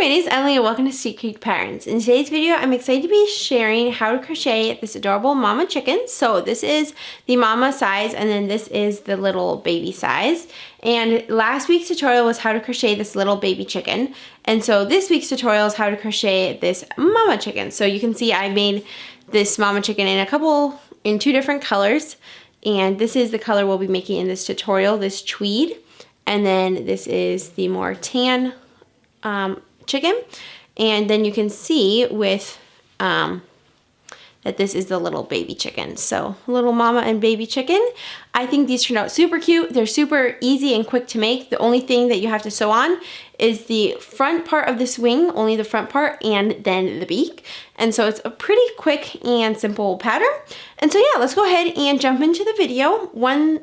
my name is Emily and welcome to Sweet Creek Patterns. In today's video, I'm excited to be sharing how to crochet this adorable mama chicken. So this is the mama size and then this is the little baby size. And last week's tutorial was how to crochet this little baby chicken. And so this week's tutorial is how to crochet this mama chicken. So you can see I made this mama chicken in two different colors. And this is the color we'll be making in this tutorial, this tweed. And then this is the more tan chicken, and then you can see with that this is the little baby chicken. So little mama and baby chicken. I think these turned out super cute. They're super easy and quick to make. The only thing that you have to sew on is the front part of this wing, only the front part, and then the beak. And so it's a pretty quick and simple pattern. And so yeah, let's go ahead and jump into the video.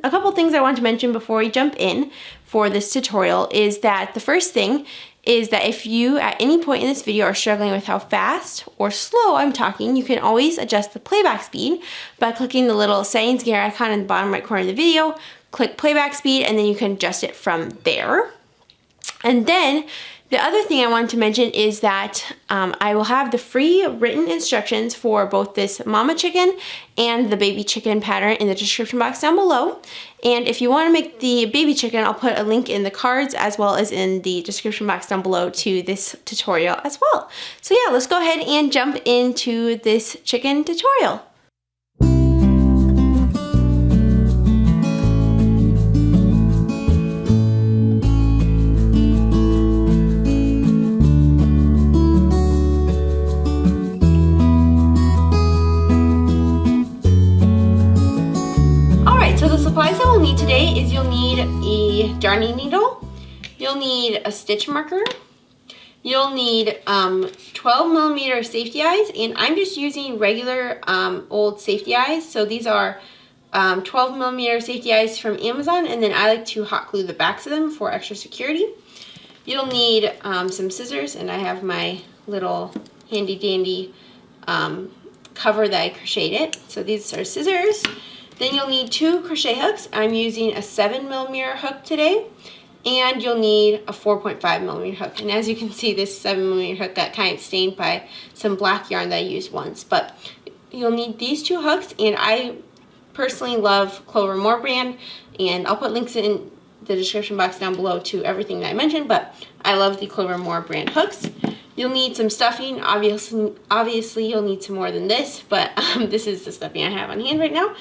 A couple things I want to mention before we jump in for this tutorial is that the first thing is that if you at any point in this video are struggling with how fast or slow I'm talking, you can always adjust the playback speed by clicking the little settings gear icon in the bottom right corner of the video, click playback speed, and then you can adjust it from there. And then the other thing I wanted to mention is that I will have the free written instructions for both this mama chicken and the baby chicken pattern in the description box down below. And if you want to make the baby chicken, I'll put a link in the cards as well as in the description box down below to this tutorial as well. So yeah, let's go ahead and jump into this chicken tutorial. Supplies that we'll need today is you'll need a darning needle, you'll need a stitch marker, you'll need 12mm safety eyes, and I'm just using regular old safety eyes. So these are 12mm safety eyes from Amazon, and then I like to hot glue the backs of them for extra security. You'll need some scissors, and I have my little handy dandy cover that I crocheted it. So these are scissors. Then you'll need 2 crochet hooks. I'm using a 7mm hook today, and you'll need a 4.5mm hook. And as you can see, this 7mm hook got kind of stained by some black yarn that I used once. But you'll need these 2 hooks, and I personally love Clover Moore brand, and I'll put links in the description box down below to everything that I mentioned, but I love the Clover Moore brand hooks. You'll need some stuffing. Obviously you'll need some more than this, but this is the stuffing I have on hand right now.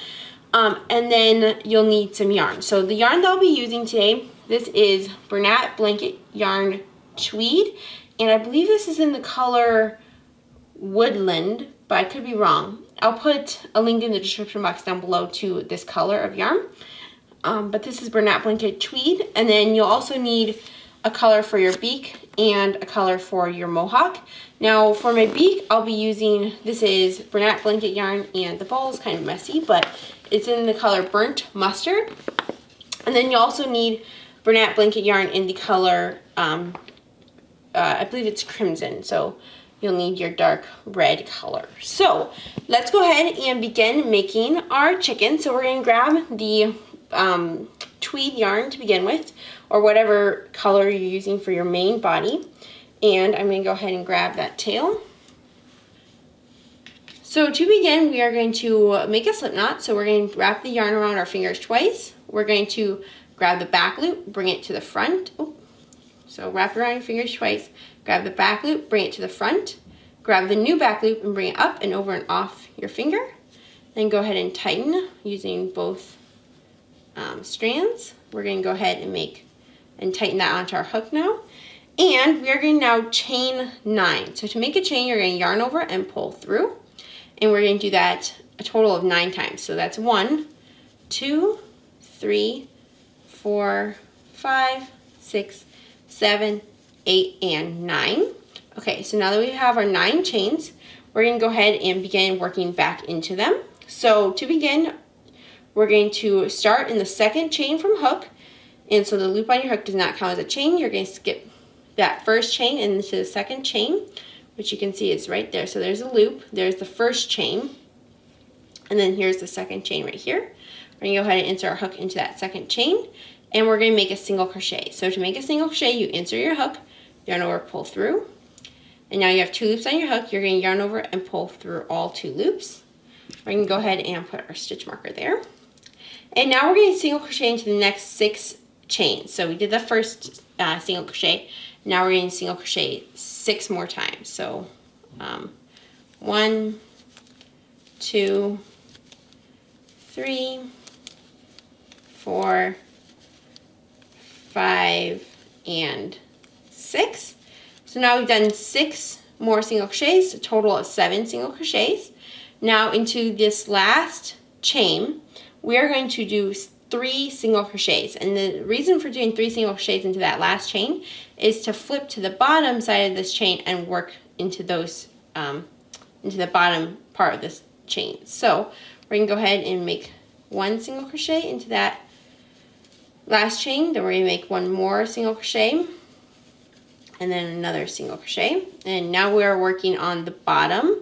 And then you'll need some yarn. So the yarn that I'll be using today, this is Bernat Blanket Yarn Tweed, and I believe this is in the color Woodland, but I could be wrong. I'll put a link in the description box down below to this color of yarn. But this is Bernat Blanket Tweed, and then you'll also need a color for your beak and a color for your mohawk. Now for my beak, I'll be using, this is Bernat Blanket yarn, and the ball is kind of messy, but it's in the color Burnt Mustard. And then you also need Bernat Blanket yarn in the color, I believe it's Crimson, so you'll need your dark red color. So let's go ahead and begin making our chicken. So we're going to grab the tweed yarn to begin with, or whatever color you're using for your main body. And I'm going to go ahead and grab that tail. So to begin, we are going to make a slip knot. So we're going to wrap the yarn around our fingers twice. We're going to grab the back loop, bring it to the front. So wrap around your fingers twice, grab the back loop, bring it to the front, grab the new back loop and bring it up and over and off your finger. Then go ahead and tighten using both strands. We're going to go ahead and tighten that onto our hook now. And we are going to now chain 9. So to make a chain, you're going to yarn over and pull through. And we're going to do that a total of 9 times. So that's 1, 2, 3, 4, 5, 6, 7, 8, and 9. Okay, so now that we have our 9 chains, we're going to go ahead and begin working back into them. So to begin, we're going to start in the second chain from hook. And so the loop on your hook does not count as a chain. You're going to skip that first chain into the second chain, which you can see is right there. So there's a loop, there's the first chain, and then here's the second chain right here. We're going to go ahead and insert our hook into that second chain, and we're going to make a single crochet. So to make a single crochet, you insert your hook, yarn over, pull through, And now you have 2 loops on your hook. You're going to yarn over and pull through all 2 loops. We're going to go ahead and put our stitch marker there. And now we're going to single crochet into the next 6 chains. So we did the first single crochet. Now we're going to single crochet 6 more times. So 1, 2, 3, 4, 5, and 6. So now we've done 6 more single crochets, a total of 7 single crochets. Now into this last chain, we are going to do 3 single crochets. And the reason for doing 3 single crochets into that last chain is to flip to the bottom side of this chain and work into those, into the bottom part of this chain. So we're going to go ahead and make 1 single crochet into that last chain. Then we're going to make 1 more single crochet. And then another single crochet. And now we are working on the bottom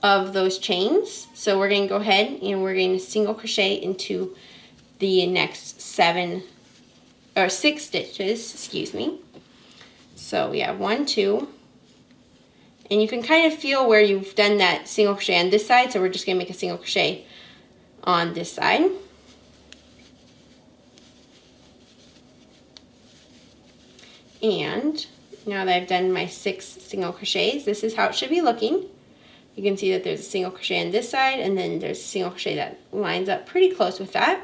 of those chains. So we're going to go ahead and we're going to single crochet into the next 6 stitches, excuse me. So we have 1, 2, and you can kind of feel where you've done that single crochet on this side, so we're just going to make a single crochet on this side. And now that I've done my 6 single crochets, this is how it should be looking. You can see that there's a single crochet on this side, and then there's a single crochet that lines up pretty close with that.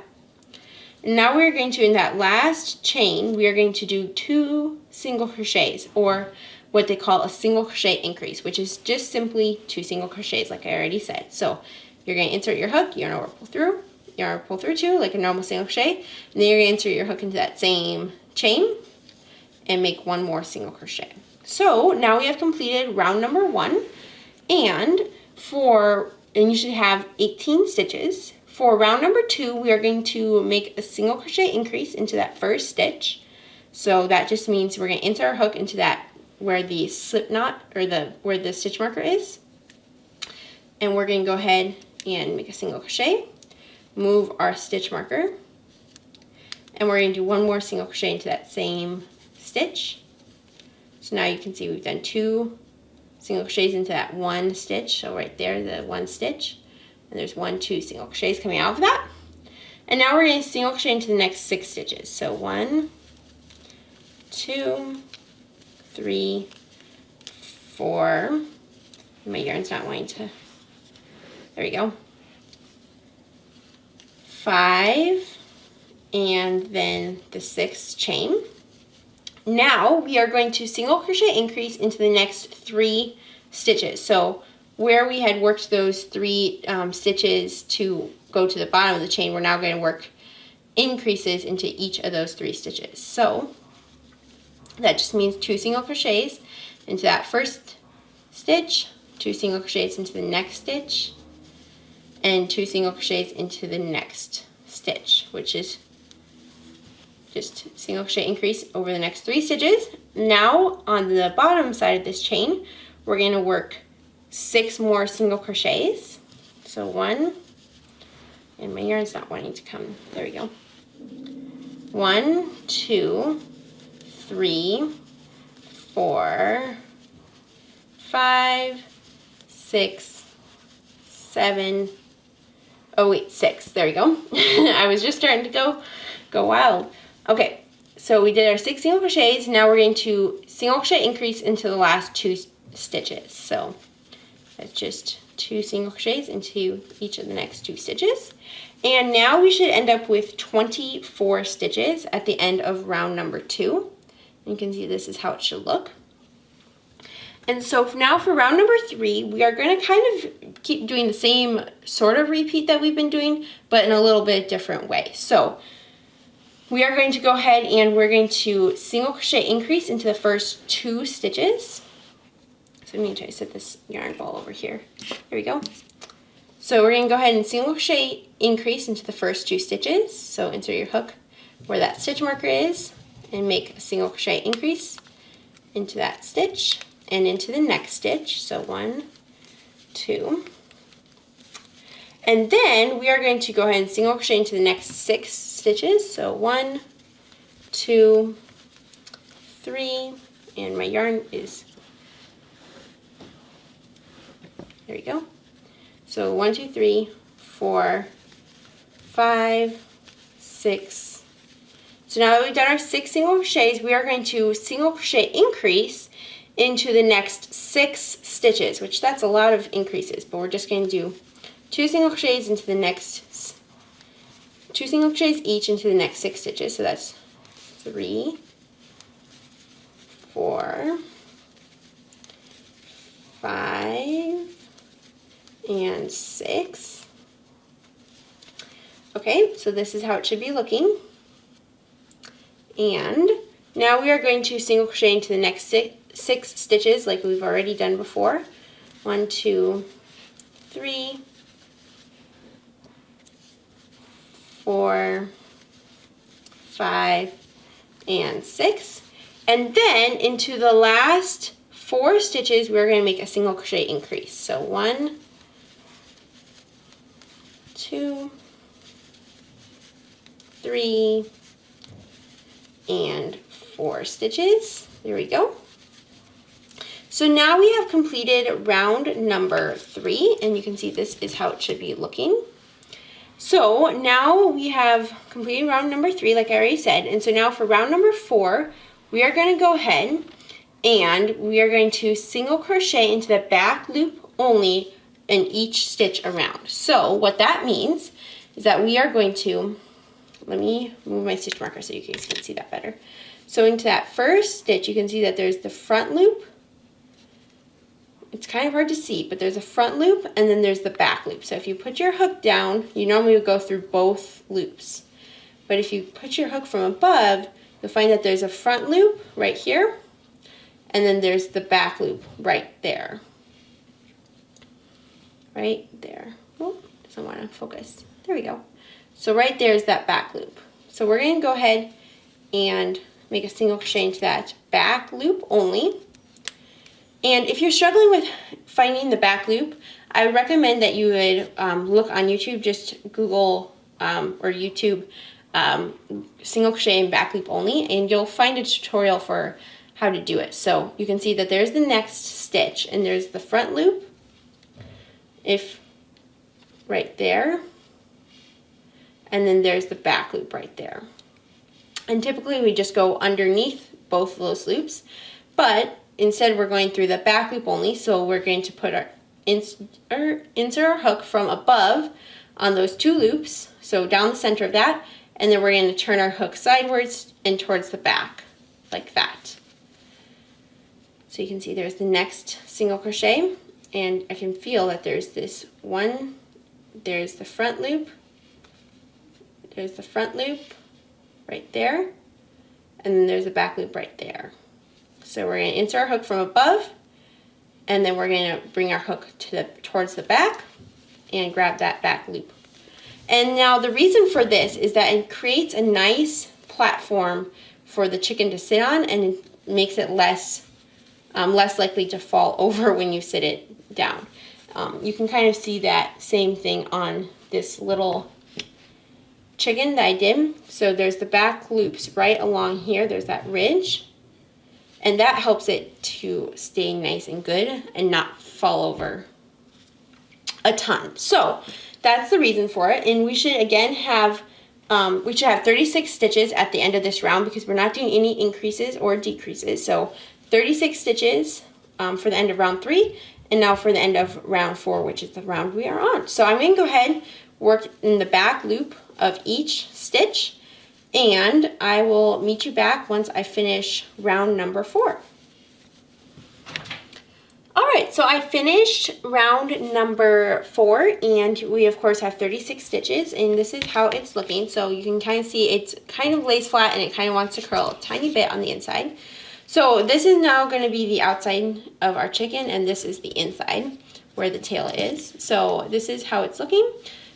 And now we're going to, in that last chain, we are going to do 2 single crochets, or what they call a single crochet increase, which is just simply 2 single crochets, like I already said. So you're going to insert your hook, yarn over, pull through, yarn over, pull through 2, like a normal single crochet, and then you're going to insert your hook into that same chain and make 1 more single crochet. So now we have completed round number 1, and you should have 18 stitches. For round number 2, we are going to make a single crochet increase into that first stitch. So that just means we're going to insert our hook into that where the slip knot, or where the stitch marker is, and we're going to go ahead and make a single crochet, move our stitch marker, and we're going to do 1 more single crochet into that same stitch. So now you can see we've done 2 single crochets into that 1 stitch. So right there, the 1 stitch, and there's 1, 2 single crochets coming out of that. And now we're going to single crochet into the next 6 stitches. So 1, 2, 3, 4. My yarn's not wanting to. There we go. 5, and then the 6th chain. Now we are going to single crochet increase into the next 3 stitches. So where we had worked those 3 stitches to go to the bottom of the chain, we're now going to work increases into each of those 3 stitches. So that just means 2 single crochets into that first stitch, 2 single crochets into the next stitch, and 2 single crochets into the next stitch, which is just single crochet increase over the next 3 stitches. Now on the bottom side of this chain, we're going to work 6 more single crochets. So 1, and my yarn's not wanting to come. There we go. 1, 2, 3, 4, 5, 6, 7. Oh wait, 6. There we go. I was just starting to go wild. Okay, so we did our 6 single crochets. Now we're going to single crochet increase into the last 2 stitches. So that's just 2 single crochets into each of the next 2 stitches. And now we should end up with 24 stitches at the end of round number 2. You can see this is how it should look. And so now for round number 3, we are going to kind of keep doing the same sort of repeat that we've been doing, but in a little bit different way. So we are going to go ahead and we're going to single crochet increase into the first 2 stitches. So I'm going to try to set this yarn ball over here. There we go. So we're going to go ahead and single crochet increase into the first 2 stitches. So insert your hook where that stitch marker is and make a single crochet increase into that stitch and into the next stitch. So 1, 2. And then we are going to go ahead and single crochet into the next 6 stitches. So 1, 2, 3, and my yarn is There we go. So 1, 2, 3, 4, 5, 6. So now that we've done our 6 single crochets, we are going to single crochet increase into the next 6 stitches, which that's a lot of increases, but we're just going to do 2 single crochets into the next 2 single crochets each into the next 6 stitches. So that's 3, 4, 5, and 6. Okay, so this is how it should be looking. And now we are going to single crochet into the next 6 stitches like we've already done before. 1, 2, 3, 4, 5, and 6. And then into the last 4 stitches, we're going to make a single crochet increase. So 1, 2, 3, and 4 stitches. There we go. So now we have completed round number 3, and you can see this is how it should be looking. So now we have completed round number 3, like I already said, and so now for round number 4, we are going to go ahead and we are going to single crochet into the back loop only in each stitch around. So what that means is that we are going to, let me move my stitch marker so you guys can see that better. So into that first stitch, you can see that there's the front loop. It's kind of hard to see, but there's a front loop and then there's the back loop. So if you put your hook down, you normally would go through both loops. But if you put your hook from above, you'll find that there's a front loop right here, and then there's the back loop right there. Right there. Oh, doesn't want to focus. There we go. So right there is that back loop. So we're going to go ahead and make a single crochet into that back loop only. And if you're struggling with finding the back loop, I would recommend that you would look on YouTube, just Google or YouTube single crochet and back loop only, and you'll find a tutorial for how to do it. So you can see that there's the next stitch, and there's the front loop, if right there, and then there's the back loop right there. And typically we just go underneath both of those loops, but instead we're going through the back loop only, so we're going to put our insert our hook from above on those 2 loops, so down the center of that, and then we're going to turn our hook sideways and towards the back, like that. So you can see there's the next single crochet, and I can feel that there's this one, there's the front loop, there's the front loop right there, and then there's a back loop right there. So we're going to insert our hook from above, and then we're going to bring our hook to towards the back and grab that back loop. And now the reason for this is that it creates a nice platform for the chicken to sit on, and it makes it less likely to fall over when you sit it down. You can kind of see that same thing on this little chicken that I did. So there's the back loops right along here. There's that ridge. And that helps it to stay nice and good and not fall over a ton. So that's the reason for it. And we should again have 36 stitches at the end of this round, because we're not doing any increases or decreases. So 36 stitches for the end of round 3, and now for the end of round 4, which is the round we are on. So I'm going to go ahead, work in the back loop of each stitch, and I will meet you back once I finish round number 4. Alright, so I finished round number 4, and we of course have 36 stitches, and this is how it's looking. So you can kind of see it's kind of lays flat, and it kind of wants to curl a tiny bit on the inside. So this is now going to be the outside of our chicken, and this is the inside where the tail is. So this is how it's looking.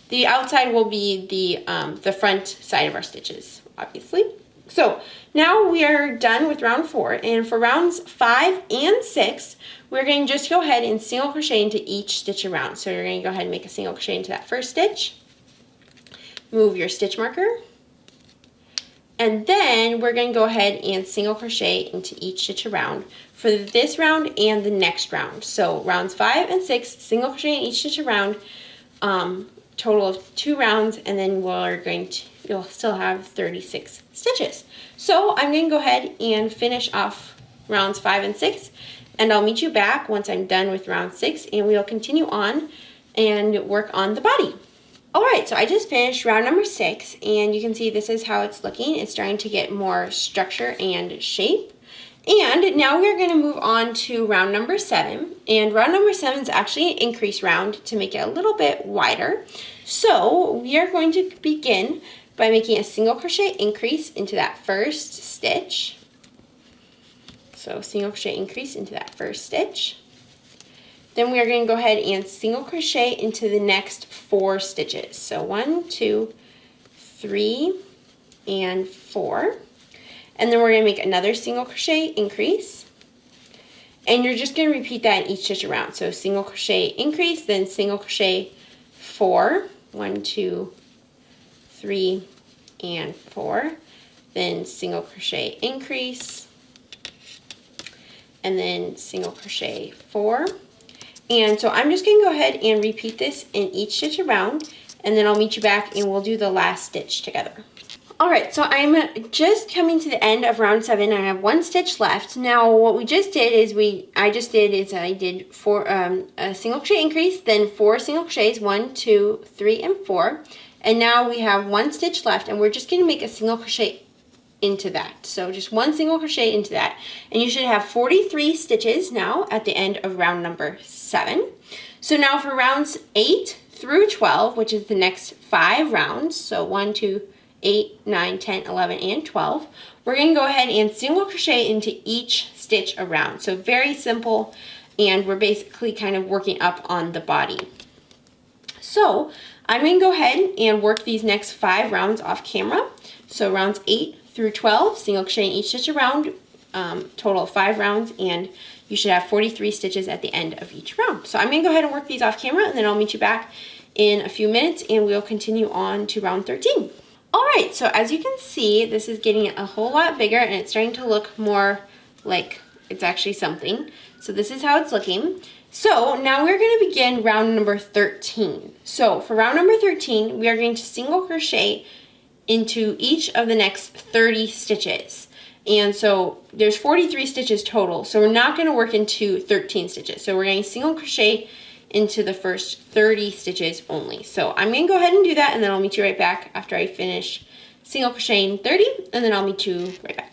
The outside will be the front side of our stitches, obviously. So now we are done with round 4, and for rounds 5 and 6, we're going to just go ahead and single crochet into each stitch around. So you're going to go ahead and make a single crochet into that first stitch, move your stitch marker, And then we're going to go ahead and single crochet into each stitch around for this round and the next round. So rounds 5 and 6, single crochet in each stitch around, total of 2 rounds, and then you'll still have 36 stitches. So I'm going to go ahead and finish off rounds 5 and 6, and I'll meet you back once I'm done with round 6, and we'll continue on and work on the body. Alright, so I just finished round number 6, and you can see this is how it's looking. It's starting to get more structure and shape. And now we're going to move on to round number 7. And round number 7 is actually an increase round to make it a little bit wider. So we are going to begin by making a single crochet increase into that first stitch. So single crochet increase into that first stitch. Then we are going to go ahead and single crochet into the next 4 stitches. So 1, 2, 3, and 4. And then we're going to make another single crochet increase. And you're just going to repeat that in each stitch around. So single crochet increase, then single crochet 4. 1, 2, 3, and 4. Then single crochet increase. And then single crochet 4. And so I'm just going to go ahead and repeat this in each stitch around, and then I'll meet you back and we'll do the last stitch together. Alright, so I'm just coming to the end of round 7. I have 1 stitch left. Now what we just did is I did a single crochet increase, then 4 single crochets, 1, 2, 3, and 4. And now we have 1 stitch left, and we're just going to make a single crochet into that. So just 1 single crochet into that, and you should have 43 stitches now at the end of round number 7. So now for rounds 8 through 12, which is the next 5 rounds, so 1, 2, 8, 9, 10, 11, and 12, we're going to go ahead and single crochet into each stitch around. So very simple, and we're basically kind of working up on the body. So I'm going to go ahead and work these next 5 rounds off camera. So rounds 8 through 12, single crochet in each stitch around, total of 5 rounds, and you should have 43 stitches at the end of each round. So I'm going to go ahead and work these off camera, and then I'll meet you back in a few minutes, and we'll continue on to round 13. Alright, so as you can see, this is getting a whole lot bigger, and it's starting to look more like it's actually something. So this is how it's looking. So now we're going to begin round number 13. So for round number 13, we are going to single crochet into each of the next 30 stitches. And so there's 43 stitches total, so we're not going to work into 13 stitches. So we're going to single crochet into the first 30 stitches only. So I'm going to go ahead and do that, and then I'll meet you right back after I finish single crocheting 30, and then I'll meet you right back.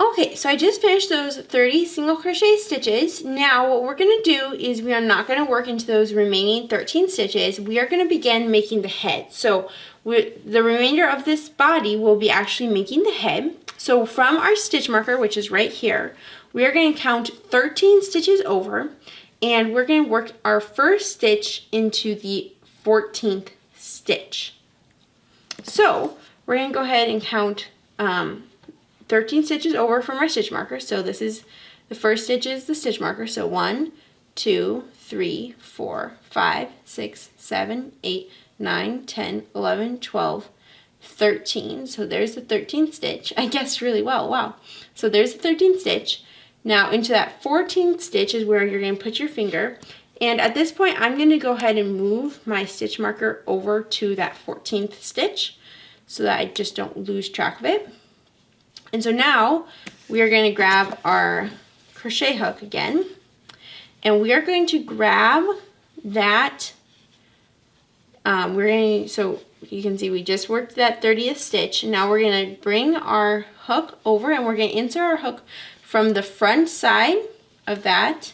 Okay, so I just finished those 30 single crochet stitches. Now what we're going to do is we are not going to work into those remaining 13 stitches. We are going to begin making the head. So the remainder of this body will be actually making the head. So from our stitch marker, which is right here, we are going to count 13 stitches over, and we're going to work our first stitch into the 14th stitch. So we're going to go ahead and count 13 stitches over from our stitch marker. So this is the first stitch is the stitch marker. So 1, 2, 3, 4, 5, 6, 7, 8, 9, 10, 11, 12, 13. So there's the 13th stitch. I guessed really well. Wow. So there's the 13th stitch. Now into that 14th stitch is where you're going to put your finger. And at this point, I'm going to go ahead and move my stitch marker over to that 14th stitch so that I just don't lose track of it. And so now we are going to grab our crochet hook again, and we are going to grab that. So you can see we just worked that 30th stitch, and now we're going to bring our hook over, and we're going to insert our hook from the front side of that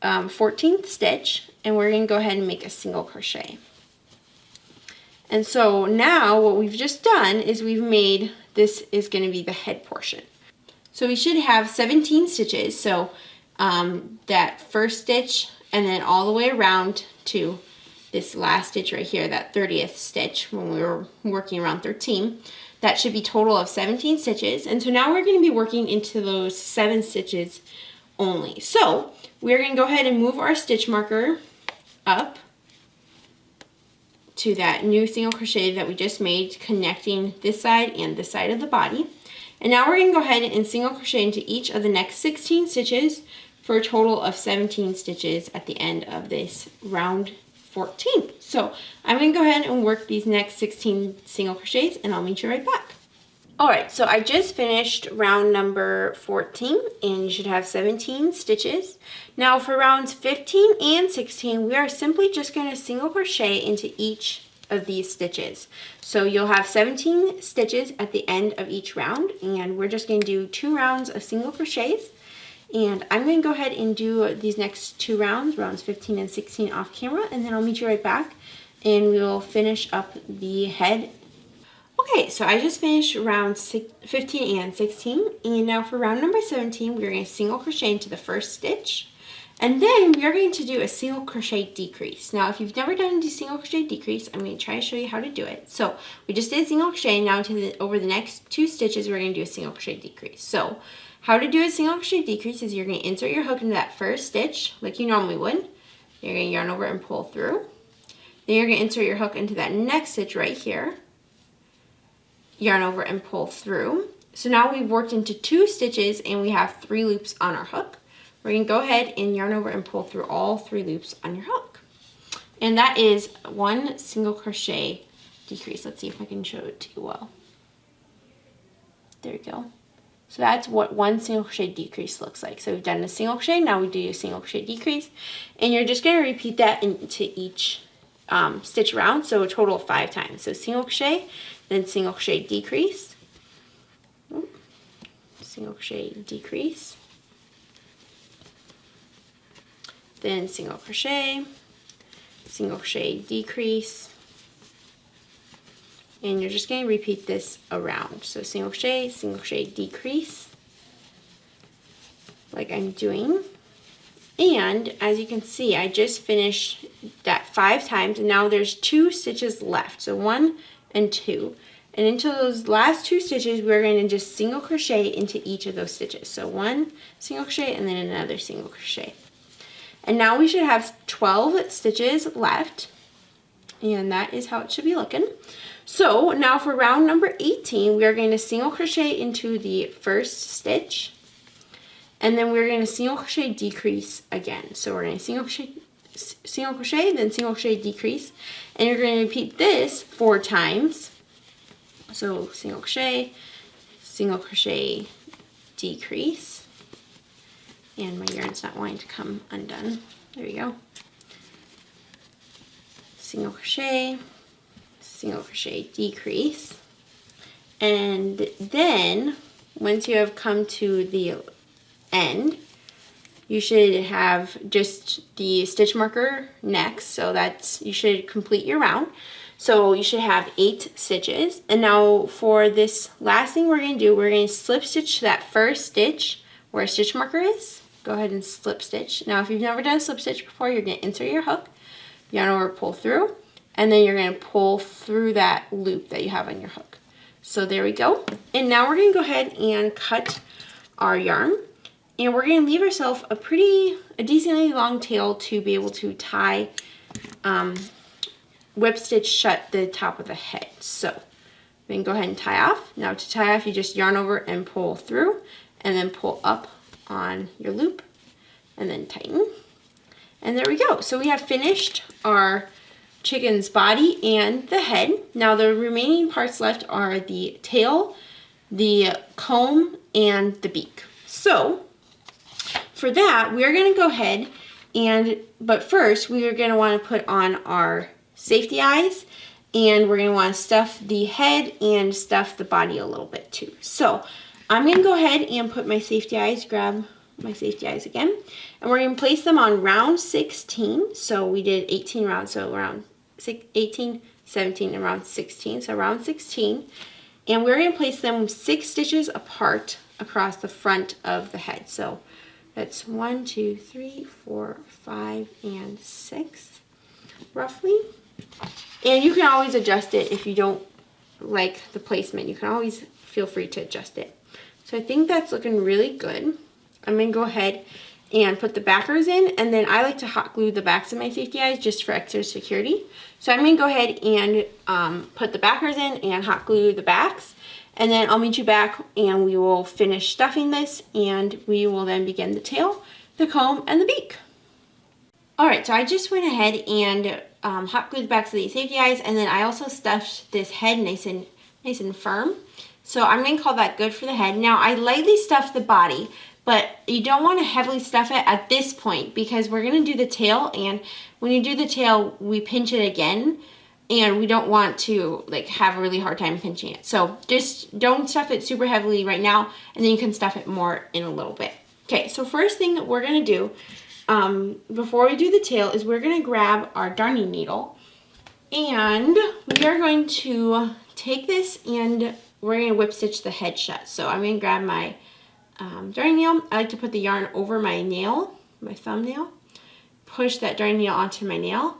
14th stitch, and we're going to go ahead and make a single crochet. And so now what we've just done is we've made, this is going to be the head portion. So we should have 17 stitches, so that first stitch and then all the way around to this last stitch right here, that 30th stitch when we were working around 13. That should be total of 17 stitches. And so now we're going to be working into those 7 stitches only. So we're going to go ahead and move our stitch marker up to that new single crochet that we just made, connecting this side and this side of the body. And now we're going to go ahead and single crochet into each of the next 16 stitches for a total of 17 stitches at the end of this round 14. So I'm going to go ahead and work these next 16 single crochets, and I'll meet you right back. Alright, so I just finished round number 14, and you should have 17 stitches. Now for rounds 15 and 16, we are simply just going to single crochet into each of these stitches. So you'll have 17 stitches at the end of each round, and we're just going to do 2 rounds of single crochets. And I'm going to go ahead and do these next 2 rounds, rounds 15 and 16 off camera, and then I'll meet you right back and we'll finish up the head. Okay, so I just finished rounds 15 and 16, and now for round number 17, we're going to single crochet into the first stitch, and then we are going to do a single crochet decrease. Now, if you've never done a single crochet decrease, I'm going to try to show you how to do it. So we just did single crochet. Now over the next 2 stitches, we're going to do a single crochet decrease. So how to do a single crochet decrease is you're going to insert your hook into that first stitch like you normally would. You're going to yarn over and pull through. Then you're going to insert your hook into that next stitch right here. Yarn over and pull through. So now we've worked into 2 stitches and we have 3 loops on our hook. We're going to go ahead and yarn over and pull through all 3 loops on your hook. And that is 1 single crochet decrease. Let's see if I can show it to you well. There you go. So that's what 1 single crochet decrease looks like. So we've done a single crochet, now we do a single crochet decrease. And you're just going to repeat that into each stitch round, so a total of 5 times. So single crochet, then single crochet decrease, single crochet decrease, then single crochet decrease, and you're just going to repeat this around. So single crochet decrease, like I'm doing. And as you can see, I just finished that 5 times, and now there's 2 stitches left. So 1 and 2. And into those last 2 stitches, we're going to just single crochet into each of those stitches. So 1 single crochet and then another single crochet. And now we should have 12 stitches left. And that is how it should be looking. So now for round number 18, we are going to single crochet into the first stitch. And then we're going to single crochet decrease again. So we're going to single crochet, then single crochet decrease. And you're going to repeat this 4 times. So single crochet decrease. And my yarn's not wanting to come undone. There you go. Single crochet decrease. And then once you have come to the end, you should have just the stitch marker next, so that's, you should complete your round. So you should have 8 stitches. And now for this last thing we're going to do, we're going to slip stitch to that first stitch where a stitch marker is. Go ahead and slip stitch. Now if you've never done a slip stitch before, you're going to insert your hook, yarn over, pull through, and then you're going to pull through that loop that you have on your hook. So there we go. And now we're going to go ahead and cut our yarn. And we're going to leave ourselves a decently long tail to be able to tie, whip stitch shut the top of the head. So we can go ahead and tie off. Now to tie off, you just yarn over and pull through, and then pull up on your loop, and then tighten. And there we go. So we have finished our chicken's body and the head. Now the remaining parts left are the tail, the comb, and the beak. So for that, we're going to go ahead but first we are going to want to put on our safety eyes, and we're going to want to stuff the head and stuff the body a little bit too. So I'm going to go ahead and put my safety eyes, grab my safety eyes again, and we're going to place them on round 16. So we did 18 rounds, so around 18, 17, and round 16. So round 16, and we're going to place them 6 stitches apart across the front of the head. So that's 1, 2, 3, 4, 5, and 6, roughly. And you can always adjust it if you don't like the placement. You can always feel free to adjust it. So I think that's looking really good. I'm going to go ahead and put the backers in, and then I like to hot glue the backs of my safety eyes just for extra security. So I'm going to go ahead and put the backers in and hot glue the backs, and then I'll meet you back and we will finish stuffing this, and we will then begin the tail, the comb, and the beak. Alright, so I just went ahead and hot glued the backs of these safety eyes, and then I also stuffed this head nice and firm. So I'm going to call that good for the head. Now I lightly stuffed the body, but you don't want to heavily stuff it at this point because we're going to do the tail, and when you do the tail we pinch it again, and we don't want to like have a really hard time pinching it. So just don't stuff it super heavily right now, and then you can stuff it more in a little bit. Okay, so first thing that we're going to do before we do the tail is we're going to grab our darning needle, and we are going to take this and we're going to whip stitch the head shut. So I'm going to grab my darning needle. I like to put the yarn over my nail, my thumbnail, push that darning needle onto my nail,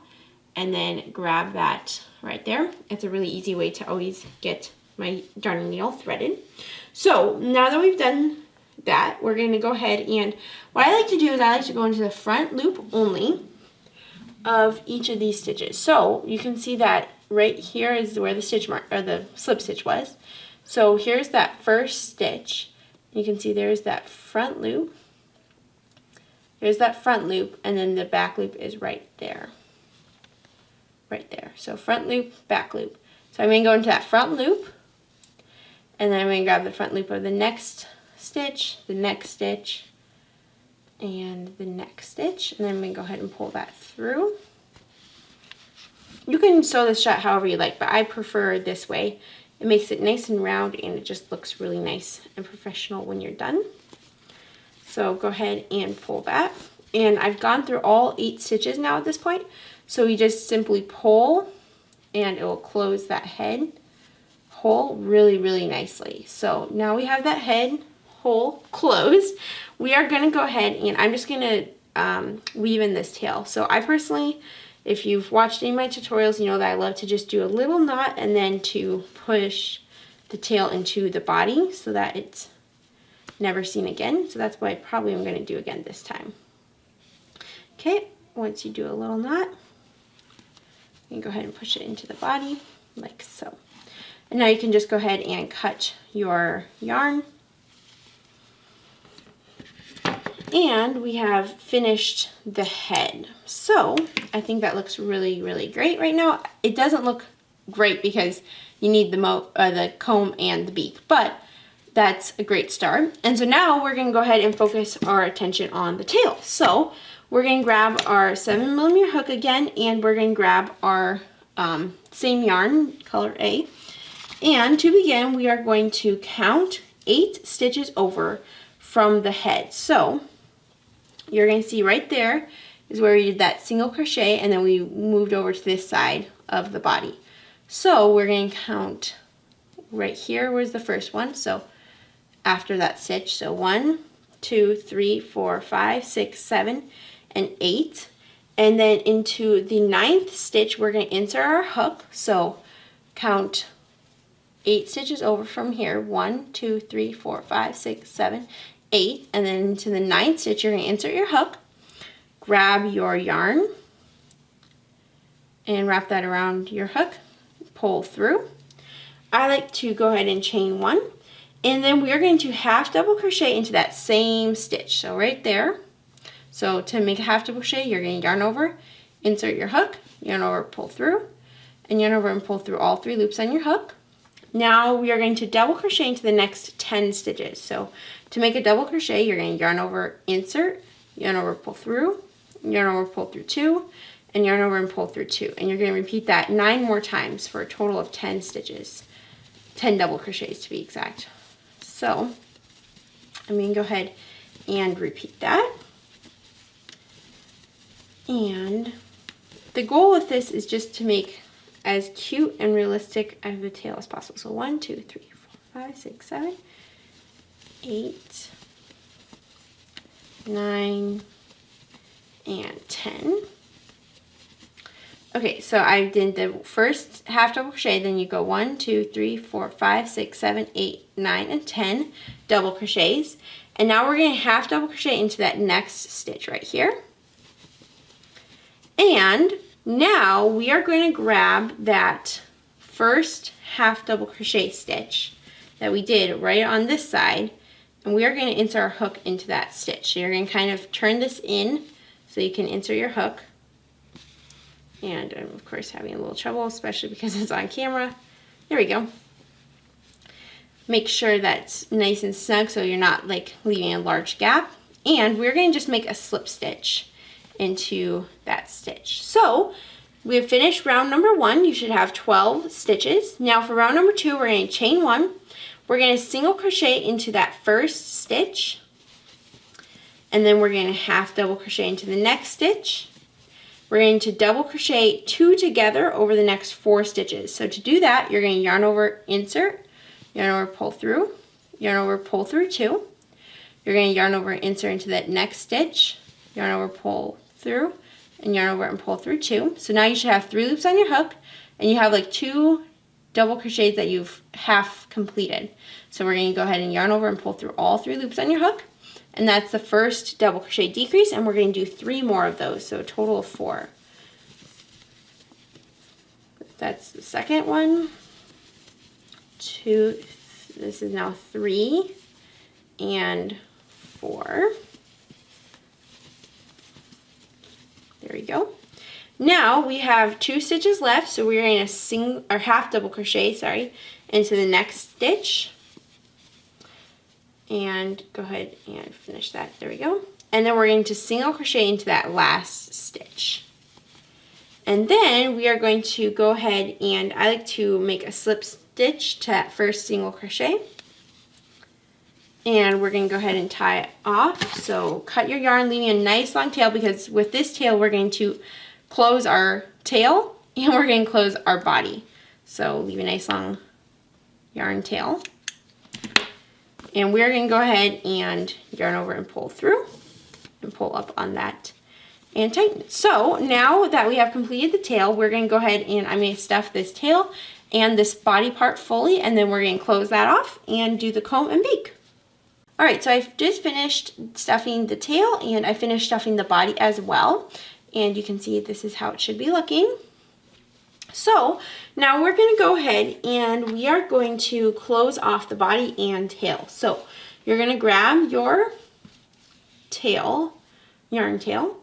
and then grab that right there. It's a really easy way to always get my darning needle threaded. So now that we've done that, we're going to go ahead, and what I like to do is I like to go into the front loop only of each of these stitches. So you can see that right here is where the stitch mark or the slip stitch was. So here's that first stitch. You can see there's that front loop. There's that front loop, and then the back loop is right there. Right there. So front loop, back loop. So I'm going to go into that front loop, and then I'm going to grab the front loop of the next stitch, the next stitch, and the next stitch, and then I'm going to go ahead and pull that through. You can sew this shut however you like, but I prefer this way. It makes it nice and round, and it just looks really nice and professional when you're done. So go ahead and pull that. And I've gone through all 8 stitches now at this point. So you just simply pull, and it will close that head hole really, really nicely. So now we have that head hole closed. We are going to go ahead, and I'm just going to weave in this tail. So I personally, if you've watched any of my tutorials, you know that I love to just do a little knot and then to push the tail into the body so that it's never seen again. So that's what I probably am going to do again this time. Okay, once you do a little knot, you can go ahead and push it into the body like so. And now you can just go ahead and cut your yarn. And we have finished the head. So I think that looks really, really great right now. It doesn't look great because you need the comb and the beak, but that's a great start. And so now we're going to go ahead and focus our attention on the tail. So we're going to grab our 7mm hook again, and we're going to grab our same yarn, color A. And to begin, we are going to count 8 stitches over from the head. So you're going to see right there is where we did that single crochet, and then we moved over to this side of the body. So we're going to count right here was the first one. So after that stitch, so 1, 2, 3, 4, 5, 6, 7, and 8. And then into the 9th stitch, we're going to insert our hook. So count 8 stitches over from here. 1, 2, 3, 4, 5, 6, 7, 8. And then into the 9th stitch, you're going to insert your hook. Grab your yarn and wrap that around your hook. Pull through. I like to go ahead and chain 1. And then we are going to half double crochet into that same stitch. So right there. So to make a half double crochet, you're going to yarn over, insert your hook, yarn over, pull through, and yarn over and pull through all 3 loops on your hook. Now we are going to double crochet into the next 10 stitches. So to make a double crochet, you're going to yarn over, insert, yarn over, pull through, yarn over, pull through 2, and yarn over and pull through 2. And you're going to repeat that 9 more times for a total of 10 stitches. 10 double crochets to be exact. So I'm going to go ahead and repeat that. And the goal with this is just to make as cute and realistic of a tail as possible. So 1, 2, 3, 4, 5, 6, 7, 8, 9, and 10. Okay, so I did the first half double crochet, then you go 1, 2, 3, 4, 5, 6, 7, 8, 9, and 10 double crochets. And now we're going to half double crochet into that next stitch right here. And now we are going to grab that first half double crochet stitch that we did right on this side, and we are going to insert our hook into that stitch. So you're going to kind of turn this in so you can insert your hook. And I'm of course having a little trouble, especially because it's on camera. There we go. Make sure that's nice and snug so you're not like leaving a large gap. And we're going to just make a slip stitch into that stitch. So we have finished round number 1. You should have 12 stitches. Now for round number 2, we're going to chain 1. We're going to single crochet into that first stitch. And then we're going to half double crochet into the next stitch. We're going to double crochet 2 together over the next 4 stitches. So to do that, you're going to yarn over, insert, yarn over, pull through, yarn over, pull through 2. You're going to yarn over, insert into that next stitch, yarn over, pull through, and yarn over and pull through 2. So now you should have 3 loops on your hook, and you have like 2 double crochets that you've half completed. So we're going to go ahead and yarn over and pull through all 3 loops on your hook. And that's the first double crochet decrease, and we're going to do 3 more of those, so a total of 4. That's the second one. 2, this is now 3 and 4. There we go. Now we have 2 stitches left, so we're going to half double crochet, into the next stitch. And go ahead and finish that. There we go. And then we're going to single crochet into that last stitch. And then we are going to go ahead and I like to make a slip stitch to that first single crochet. And we're going to go ahead and tie it off. So cut your yarn, leaving a nice long tail, because with this tail we're going to close our tail and we're going to close our body. So leave a nice long yarn tail. And we're going to go ahead and yarn over and pull through and pull up on that and tighten. So now that we have completed the tail, we're going to go ahead and I'm going to stuff this tail and this body part fully, and then we're going to close that off and do the comb and beak. Alright, so I've just finished stuffing the tail and I finished stuffing the body as well. And you can see this is how it should be looking. So now we're going to go ahead and we are going to close off the body and tail. So you're going to grab your tail, yarn tail,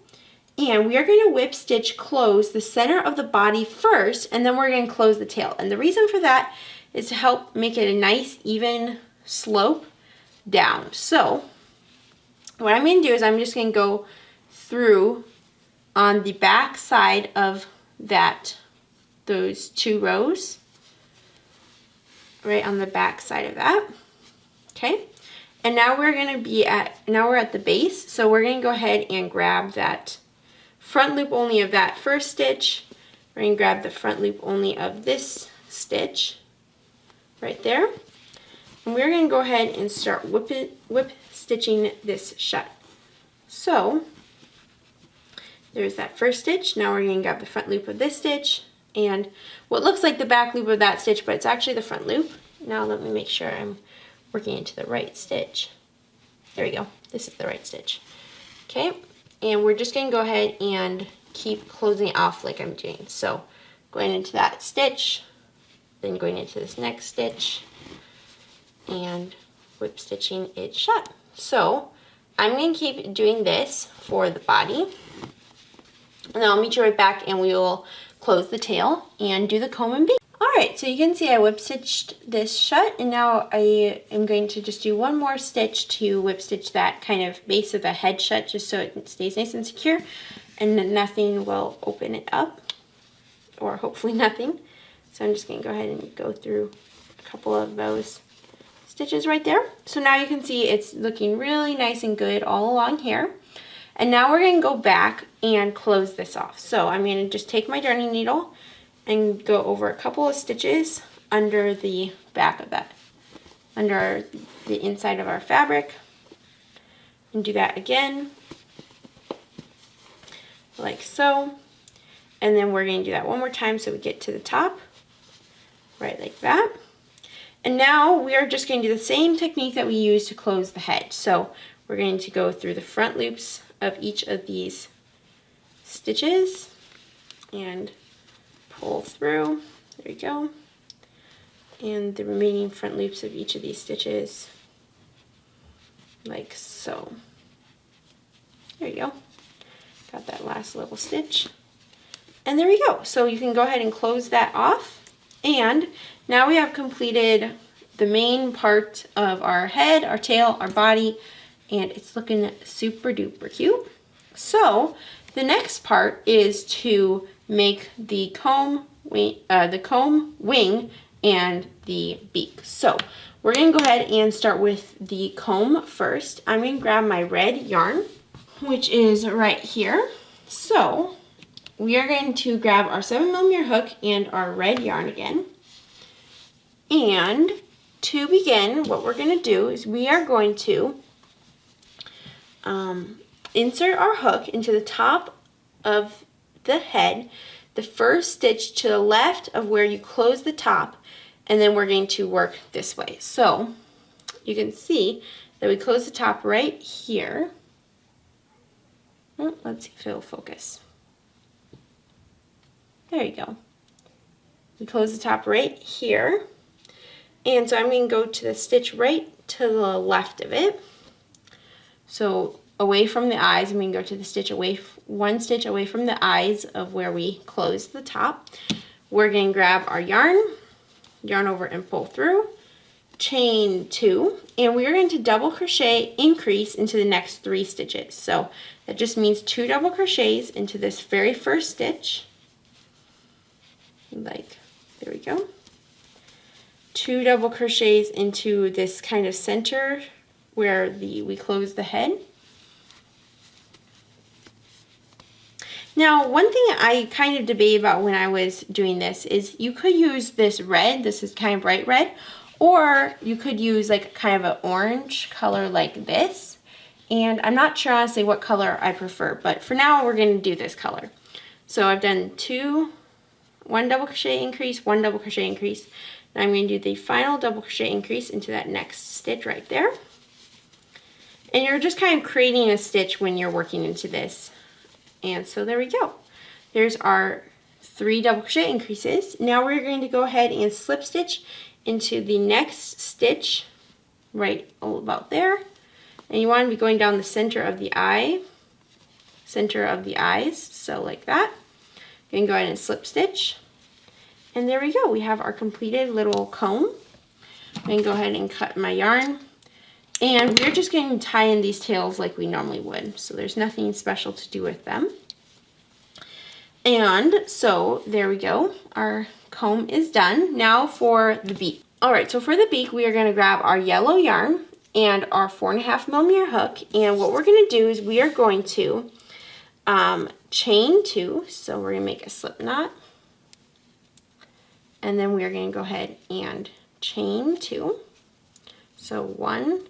and we are going to whip stitch close the center of the body first, and then we're going to close the tail. And the reason for that is to help make it a nice even slope down. So what I'm going to do is I'm just going to go through on the back side of those 2 rows, right on the back side of that. Okay, and now we're going to be we're at the base, so we're going to go ahead and grab that front loop only of that first stitch. We're going to grab the front loop only of this stitch right there, and we're going to go ahead and start whip stitching this shut. So there's that first stitch. Now we're going to grab the front loop of this stitch and what looks like the back loop of that stitch, but it's actually the front loop. Now let me make sure I'm working into the right stitch. There we go. This is the right stitch. Okay, and we're just going to go ahead and keep closing it off like I'm doing. So going into that stitch, then going into this next stitch, and whip stitching it shut. So I'm going to keep doing this for the body, and then I'll meet you right back and we will close the tail and do the comb and beak. Alright, so you can see I whip stitched this shut, and now I am going to just do one more stitch to whip stitch that kind of base of the head shut, just so it stays nice and secure and then nothing will open it up, or hopefully nothing. So I'm just going to go ahead and go through a couple of those stitches right there. So now you can see it's looking really nice and good all along here. And now we're going to go back and close this off. So I'm going to just take my darning needle and go over a couple of stitches under the back of that, under the inside of our fabric, and do that again, like so. And then we're going to do that one more time so we get to the top, right like that. And now we are just going to do the same technique that we used to close the head. So we're going to go through the front loops of each of these stitches and pull through. There you go. And the remaining front loops of each of these stitches, like so. There you go. Got that last little stitch. And there we go. So you can go ahead and close that off. And now we have completed the main part of our head, our tail, our body, and it's looking super duper cute. So the next part is to make the comb wing and the beak. So we're going to go ahead and start with the comb first. I'm going to grab my red yarn, which is right here. So we are going to grab our 7mm hook and our red yarn again. And to begin, what we're going to do is we are going to insert our hook into the top of the head, the first stitch to the left of where you close the top, and then we're going to work this way. So you can see that we close the top right here. Let's see if it'll focus. There you go. We close the top right here. And so I'm going to go to the stitch right to the left of it. So away from the eyes, I'm going to go to the stitch away, one stitch away from the eyes of where we closed the top. We're going to grab our yarn over and pull through, chain 2, and we're going to double crochet increase into the next 3 stitches. So that just means 2 double crochets into this very first stitch. Like, there we go. 2 double crochets into this kind of center where we close the head. Now, one thing I kind of debate about when I was doing this is you could use this red, this is kind of bright red, or you could use like kind of an orange color like this. And I'm not sure honestly what color I prefer, but for now we're going to do this color. So I've done 1 double crochet increase, 1 double crochet increase. Now I'm going to do the final double crochet increase into that next stitch right there. And you're just kind of creating a stitch when you're working into this. And so there we go. There's our 3 double crochet increases. Now we're going to go ahead and slip stitch into the next stitch right about there. And you want to be going down the center of the eye, center of the eyes, so like that. You can go ahead and slip stitch. And there we go. We have our completed little comb. I'm going to go ahead and cut my yarn. And we're just going to tie in these tails like we normally would. So there's nothing special to do with them. And so there we go. Our comb is done. Now for the beak. All right, so for the beak, we are going to grab our yellow yarn and our 4.5mm hook. And what we're going to do is we are going to chain 2. So we're going to make a slip knot. And then we are going to go ahead and chain 2. So 1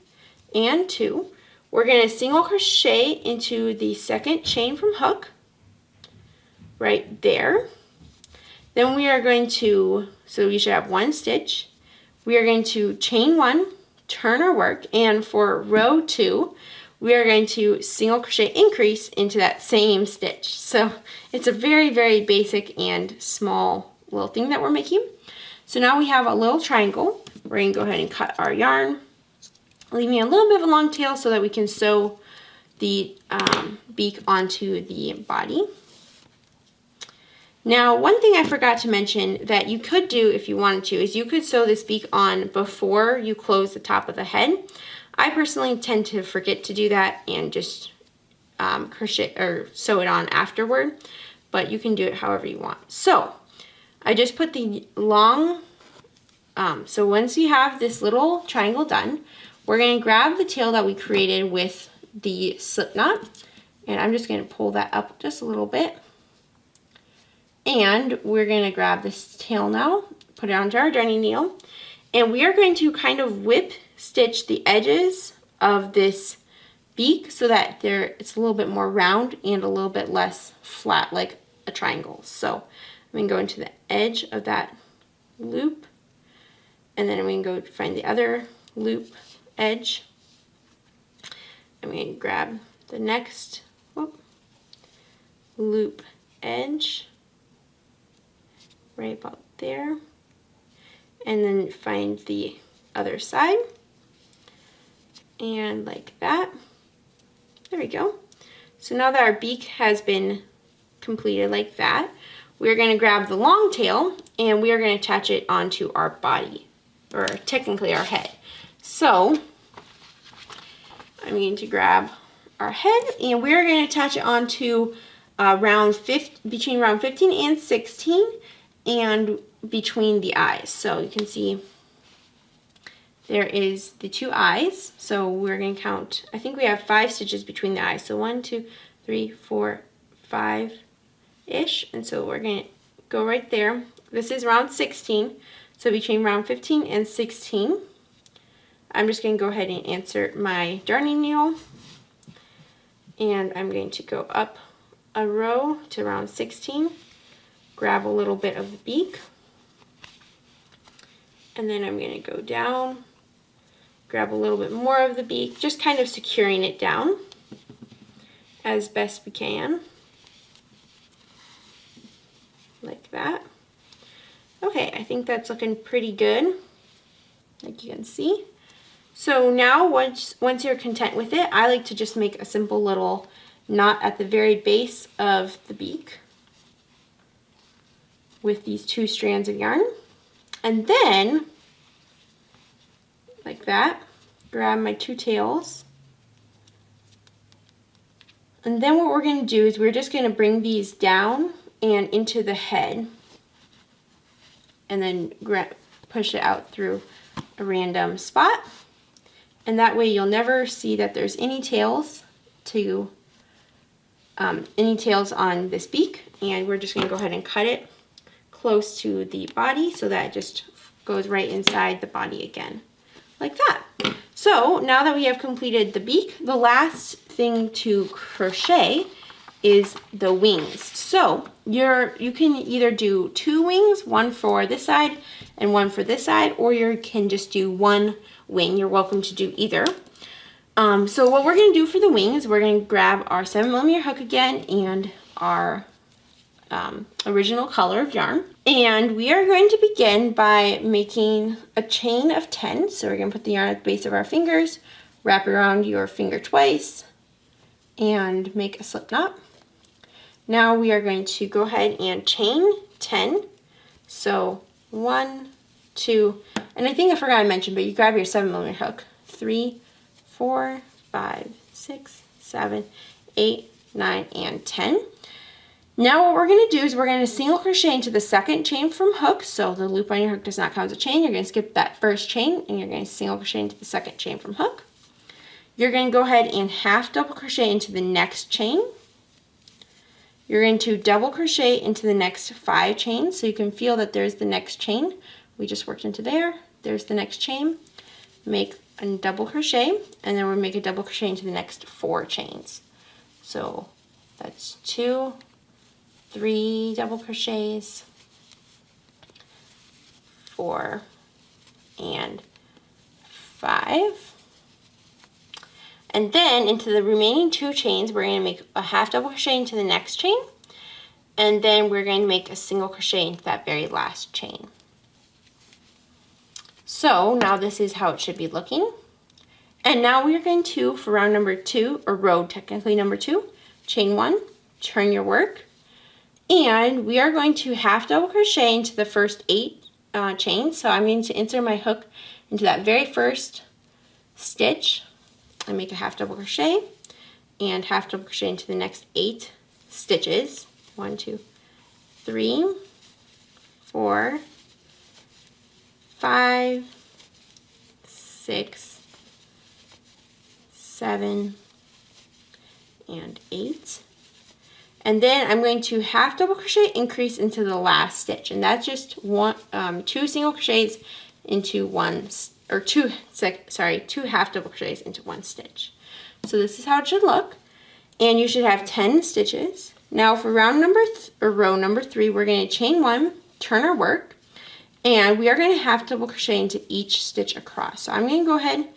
and 2. We're going to single crochet into the second chain from hook right there. Then we are going to, so we should have 1 stitch. We are going to chain 1, turn our work, and for row 2, we are going to single crochet increase into that same stitch. So it's a very, very basic and small little thing that we're making. So now we have a little triangle. We're going to go ahead and cut our yarn, leaving a little bit of a long tail so that we can sew the beak onto the body. Now, one thing I forgot to mention that you could do if you wanted to is you could sew this beak on before you close the top of the head. I personally tend to forget to do that and just crochet or sew it on afterward, but you can do it however you want. So I just put the long, so once you have this little triangle done, we're going to grab the tail that we created with the slip knot, and I'm just going to pull that up just a little bit. And we're going to grab this tail now, put it onto our darning needle, and we are going to kind of whip stitch the edges of this beak so that it's a little bit more round and a little bit less flat like a triangle. So I'm going to go into the edge of that loop And then I'm going to go find the other loop edge. I'm going to grab the next loop edge right about there, and then find the other side, and like that. There we go. So now that our beak has been completed like that, we're going to grab the long tail and we are going to attach it onto our body, or technically our head. So I'm going to grab our head and we're going to attach it onto between round 15 and 16 and between the eyes. So you can see there is the 2 eyes. So we're going to count, I think we have 5 stitches between the eyes. So 1, 2, 3, 4, 5-ish. And so we're going to go right there. This is round 16. So between round 15 and 16, I'm just going to go ahead and insert my darning needle. And I'm going to go up a row to round 16, grab a little bit of the beak, and then I'm going to go down, grab a little bit more of the beak, just kind of securing it down as best we can, like that. Okay, I think that's looking pretty good, like you can see. So now once you're content with it, I like to just make a simple little knot at the very base of the beak with these 2 strands of yarn. And then, like that, grab my 2 tails. And then what we're going to do is we're just going to bring these down and into the head. And then push it out through a random spot. And that way you'll never see that there's any tails on this beak, and we're just going to go ahead and cut it close to the body so that it just goes right inside the body again, like that. So now that we have completed the beak, the last thing to crochet is the wings. So you can either do 2 wings, one for this side and one for this side, or you can just do 1 wing. You're welcome to do either. So what we're going to do for the wings, we're going to grab our 7mm hook again and our original color of yarn. And we are going to begin by making a chain of 10. So we're going to put the yarn at the base of our fingers, wrap it around your finger twice, and make a slip knot. Now we are going to go ahead and chain 10. So 1, 2, and I think I forgot to mention, but you grab your 7mm hook. 3, 4, 5, 6, 7, 8, 9, and 10. Now what we're going to do is we're going to single crochet into the second chain from hook. So the loop on your hook does not count as a chain. You're going to skip that first chain and you're going to single crochet into the second chain from hook. You're going to go ahead and half double crochet into the next chain. You're going to double crochet into the next 5 chains, so you can feel that there's the next chain. We just worked into there. There's the next chain. Make a double crochet, and then we'll make a double crochet into the next 4 chains. So that's 2, 3 double crochets, 4, and 5. And then into the remaining 2 chains, we're going to make a half double crochet into the next chain, and then we're going to make a single crochet into that very last chain. So now this is how it should be looking. And now we're going to, for round number 2, or row technically number 2, chain 1, turn your work, and we are going to half double crochet into the first 8 chains. So I'm going to insert my hook into that very first stitch and make a half double crochet, and half double crochet into the next 8 stitches. 1, 2, 3, 4, 5, 6, 7, and 8. And then I'm going to half double crochet increase into the last stitch, and that's just 2 single crochets into 1, or 2 half double crochets into 1 stitch. So this is how it should look, and you should have 10 stitches. Now for round number row number 3, we're going to chain 1, turn our work, And we are going to half double crochet into each stitch across. So I'm going to go ahead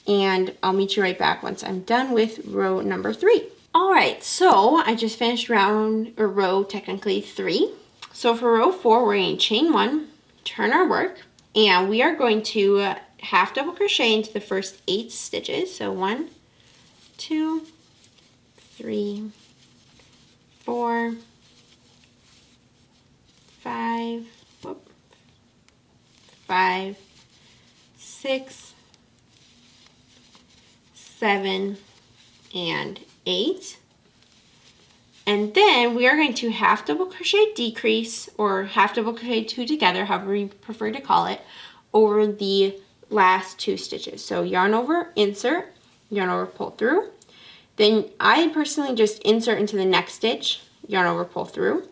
and I'll meet you right back once I'm done with row number 3. All right, so I just finished row technically 3. So for row 4, we're going to chain 1, turn our work, and we are going to half double crochet into the first 8 stitches. So 1, 2, 3, 4, 5, 6, 7, and 8. And then we are going to half double crochet decrease, or half double crochet 2 together, however you prefer to call it, over the last 2 stitches. So yarn over, insert, yarn over, pull through. Then I personally just insert into the next stitch, yarn over, pull through.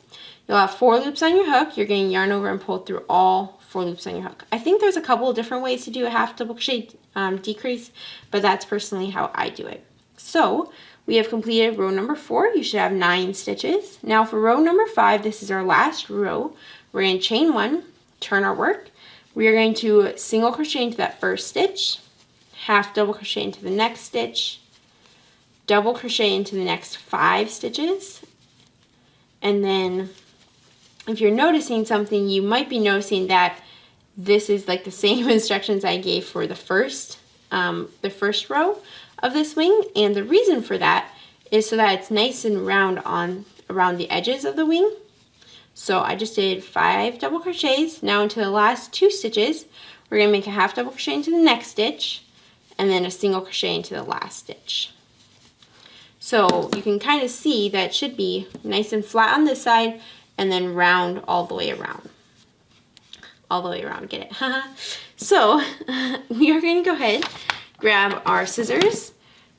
You'll have 4 loops on your hook. You're going to yarn over and pull through all 4 loops on your hook. I think there's a couple of different ways to do a half double crochet decrease, but that's personally how I do it. So we have completed row number 4. You should have 9 stitches. Now for row number 5, this is our last row. We're going to chain 1, turn our work. We are going to single crochet into that first stitch, half double crochet into the next stitch, double crochet into the next 5 stitches, and then if you're noticing something, you might be noticing that this is like the same instructions I gave for the first row of this wing, and the reason for that is so that it's nice and round around the edges of the wing. So I just did 5 double crochets. Now into the last 2 stitches, we're going to make a half double crochet into the next stitch, and then a single crochet into the last stitch. So you can kind of see that it should be nice and flat on this side, and then round all the way around. All the way around, get it? So we are going to go ahead, grab our scissors,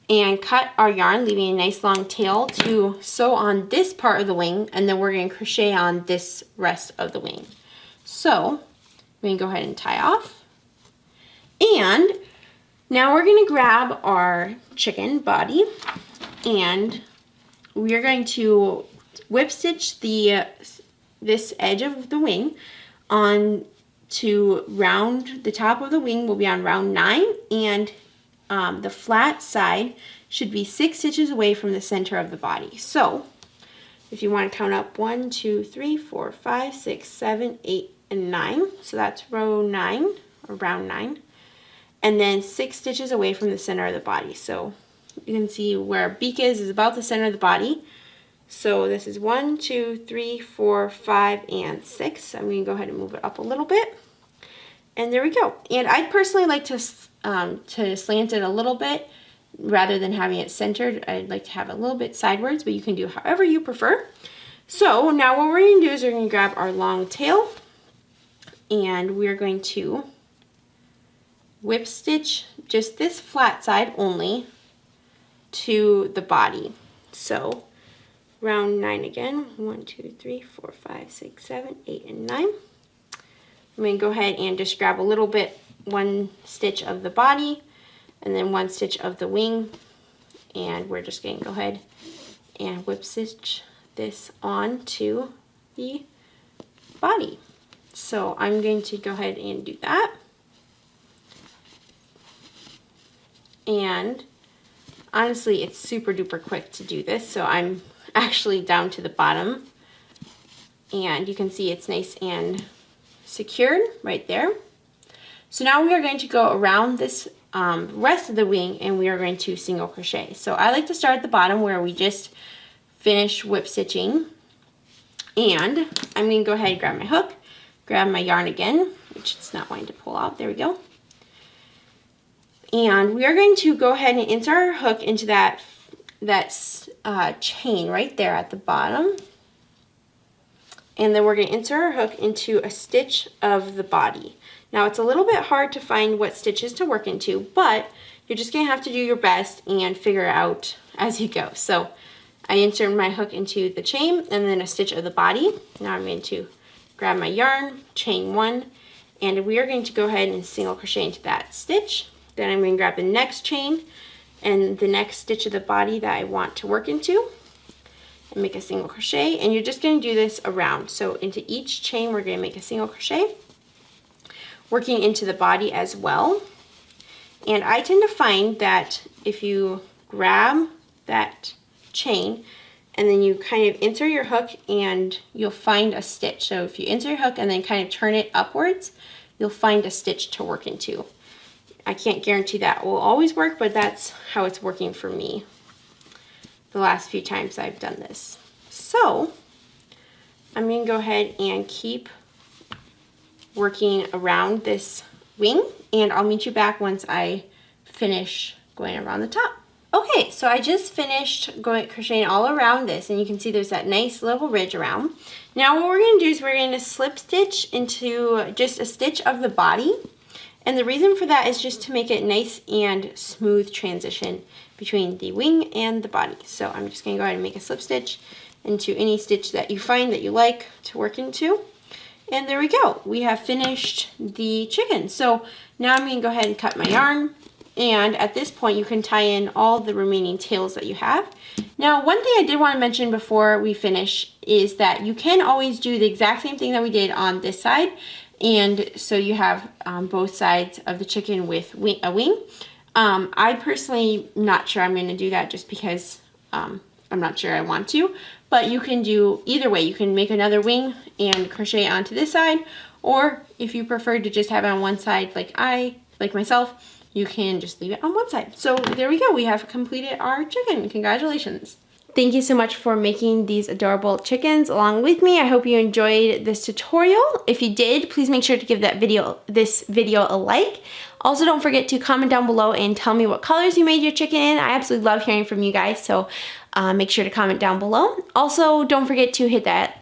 and cut our yarn, leaving a nice long tail to sew on this part of the wing, and then we're going to crochet on this rest of the wing. So we can go ahead and tie off. And now we're going to grab our chicken body, and we are going to whip stitch this edge of the wing on to round. The top of the wing will be on round 9, and the flat side should be 6 stitches away from the center of the body. So if you want to count up 1, 2, 3, 4, 5, 6, 7, 8, and 9. So that's row 9 or round 9. And then 6 stitches away from the center of the body. So you can see where our beak is about the center of the body. So this is 1, 2, 3, 4, 5, and 6. I'm going to go ahead and move it up a little bit. And there we go. And I personally like to slant it a little bit rather than having it centered. I'd like to have it a little bit sideways, but you can do however you prefer. So now what we're going to do is we're going to grab our long tail, and we're going to whip stitch just this flat side only to the body. So round 9 again, 1, 2, 3, 4, 5, 6, 7, 8, and 9. I'm going to go ahead and just grab a little bit, 1 stitch of the body, and then 1 stitch of the wing, and we're just going to go ahead and whip stitch this onto the body. So I'm going to go ahead and do that. And honestly, it's super duper quick to do this, so I'm actually down to the bottom, and you can see it's nice and secured right there. So now we are going to go around this rest of the wing, and we are going to single crochet. So I like to start at the bottom where we just finished whip stitching, and I'm going to go ahead and grab my hook, grab my yarn again, which it's not wanting to pull out. There we go. And we are going to go ahead and insert our hook into that chain right there at the bottom. And then we're going to insert our hook into a stitch of the body. Now it's a little bit hard to find what stitches to work into, but you're just going to have to do your best and figure it out as you go. So I insert my hook into the chain and then a stitch of the body. Now I'm going to grab my yarn, chain 1, and we are going to go ahead and single crochet into that stitch. Then I'm going to grab the next chain and the next stitch of the body that I want to work into and make a single crochet, and you're just going to do this around. So into each chain we're going to make a single crochet, working into the body as well. And I tend to find that if you grab that chain and then you kind of insert your hook and you'll find a stitch. So if you insert your hook and then kind of turn it upwards, you'll find a stitch to work into. I can't guarantee that will always work, but that's how it's working for me the last few times I've done this. So I'm going to go ahead and keep working around this wing, and I'll meet you back once I finish going around the top. Okay, so I just finished crocheting all around this, and you can see there's that nice little ridge around. Now what we're going to do is we're going to slip stitch into just a stitch of the body, and the reason for that is just to make it nice and smooth transition between the wing and the body. So I'm just going to go ahead and make a slip stitch into any stitch that you find that you like to work into. And there we go. We have finished the chicken. So now I'm going to go ahead and cut my yarn. And at this point, you can tie in all the remaining tails that you have. Now, one thing I did want to mention before we finish is that you can always do the exact same thing that we did on this side. And so you have both sides of the chicken with a wing. I personally am not sure I'm going to do that just because I'm not sure I want to. But you can do either way. You can make another wing and crochet onto this side, or if you prefer to just have it on one side like myself, you can just leave it on one side. So there we go. We have completed our chicken. Congratulations. Thank you so much for making these adorable chickens along with me. I hope you enjoyed this tutorial. If you did, please make sure to give this video a like. Also, don't forget to comment down below and tell me what colors you made your chicken in. I absolutely love hearing from you guys, so make sure to comment down below. Also, don't forget to hit that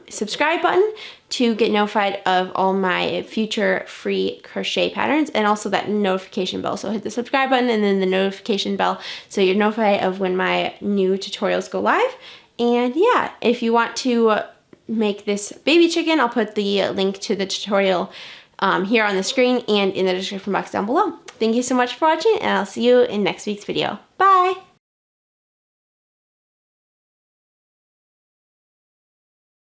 subscribe button to get notified of all my future free crochet patterns, and also that notification bell. So hit the subscribe button and then the notification bell so you're notified of when my new tutorials go live. And yeah, if you want to make this baby chicken, I'll put the link to the tutorial here on the screen and in the description box down below. Thank you so much for watching, and I'll see you in next week's video. Bye!